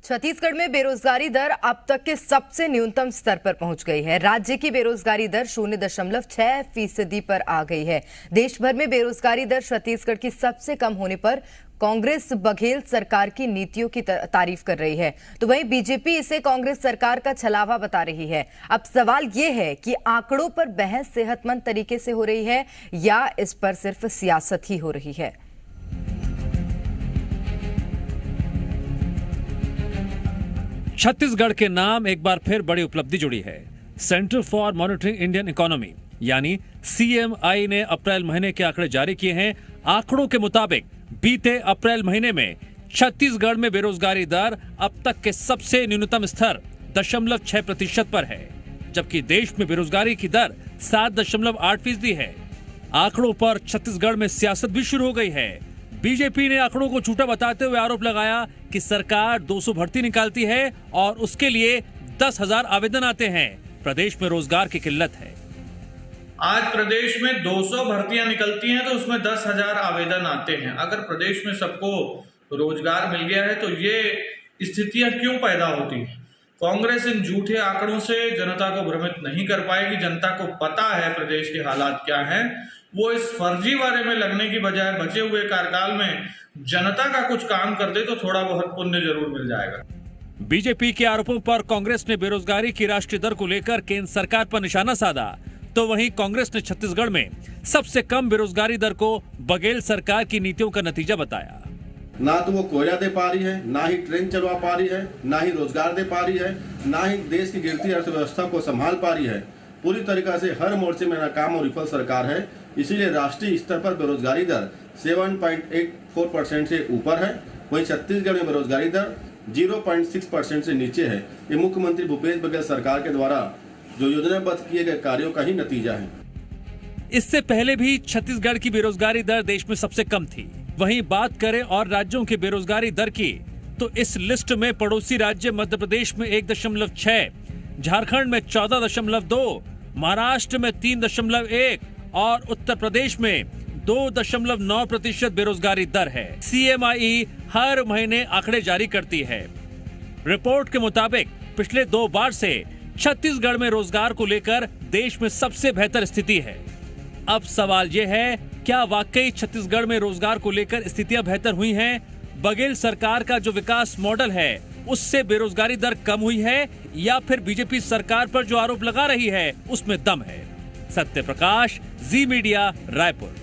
छत्तीसगढ़ में बेरोजगारी दर अब तक के सबसे न्यूनतम स्तर पर पहुंच गई है। राज्य की बेरोजगारी दर 0.6% पर आ गई है। देश भर में बेरोजगारी दर छत्तीसगढ़ की सबसे कम होने पर कांग्रेस बघेल सरकार की नीतियों की तारीफ कर रही है, तो वहीं बीजेपी इसे कांग्रेस सरकार का छलावा बता रही है। अब सवाल ये है कि आंकड़ों पर बहस सेहतमंद तरीके से हो रही है या इस पर सिर्फ सियासत ही हो रही है। छत्तीसगढ़ के नाम एक बार फिर बड़ी उपलब्धि जुड़ी है। Centre for monitoring Indian economy यानी CMI ने अप्रैल महीने के आंकड़े जारी किए हैं। आंकड़ों के मुताबिक बीते अप्रैल महीने में छत्तीसगढ़ में बेरोजगारी दर अब तक के सबसे न्यूनतम स्तर 0.6% पर है, जबकि देश में बेरोजगारी की दर 7.8% है। आंकड़ों पर छत्तीसगढ़ में सियासत भी शुरू हो गई है। बीजेपी ने आंकड़ों को झूठा बताते हुए आरोप लगाया कि सरकार 200 भर्ती निकालती है और उसके लिए 10,000 आवेदन आते हैं। प्रदेश में रोजगार की किल्लत है। आज प्रदेश में 200 भर्तियां निकलती हैं तो उसमें 10,000 आवेदन आते हैं। अगर प्रदेश में सबको रोजगार मिल गया है तो ये स्थितियां क्यों पैदा होती हैं? कांग्रेस इन झूठे आंकड़ों से जनता को भ्रमित नहीं कर पाएगी। जनता को पता है प्रदेश के हालात क्या हैं। वो इस फर्जीवाड़े में लगने की बजाय बचे हुए कार्यकाल में जनता का कुछ काम कर दे तो थोड़ा बहुत पुण्य जरूर मिल जाएगा। बीजेपी के आरोपों पर कांग्रेस ने बेरोजगारी की राष्ट्रीय दर को लेकर केंद्र सरकार पर निशाना साधा, तो वहीं कांग्रेस ने छत्तीसगढ़ में सबसे कम बेरोजगारी दर को बघेल सरकार की नीतियों का नतीजा बताया। ना तो वो कोयला दे पा रही है, ना ही ट्रेन चलवा पा रही है, ना ही रोजगार दे पा रही है, ना ही देश की गिरती अर्थव्यवस्था को संभाल पा रही है। पूरी तरीका से हर मोर्चे में नाकाम और विफल सरकार है। इसीलिए राष्ट्रीय स्तर पर बेरोजगारी दर 7.84% से ऊपर है। वहीं छत्तीसगढ़ में बेरोजगारी दर 0.6% से नीचे है। ये मुख्यमंत्री भूपेश बघेल सरकार के द्वारा जो योजनाबद्ध किए गए कार्यों का ही नतीजा है। इससे पहले भी छत्तीसगढ़ की बेरोजगारी दर देश में सबसे कम थी। वहीं बात करें और राज्यों की बेरोजगारी दर की, तो इस लिस्ट में पड़ोसी राज्य मध्य प्रदेश में 1.6, झारखंड में 14.2, महाराष्ट्र में 3.1 और उत्तर प्रदेश में 2.9% बेरोजगारी दर है। CMI हर महीने आंकड़े जारी करती है। रिपोर्ट के मुताबिक पिछले 2 बार से छत्तीसगढ़ में रोजगार को लेकर देश में सबसे बेहतर स्थिति है। अब सवाल यह है, क्या वाकई छत्तीसगढ़ में रोजगार को लेकर स्थितियां बेहतर हुई हैं? बघेल सरकार का जो विकास मॉडल है उससे बेरोजगारी दर कम हुई है, या फिर बीजेपी सरकार पर जो आरोप लगा रही है उसमें दम है? सत्य प्रकाश, जी मीडिया, रायपुर।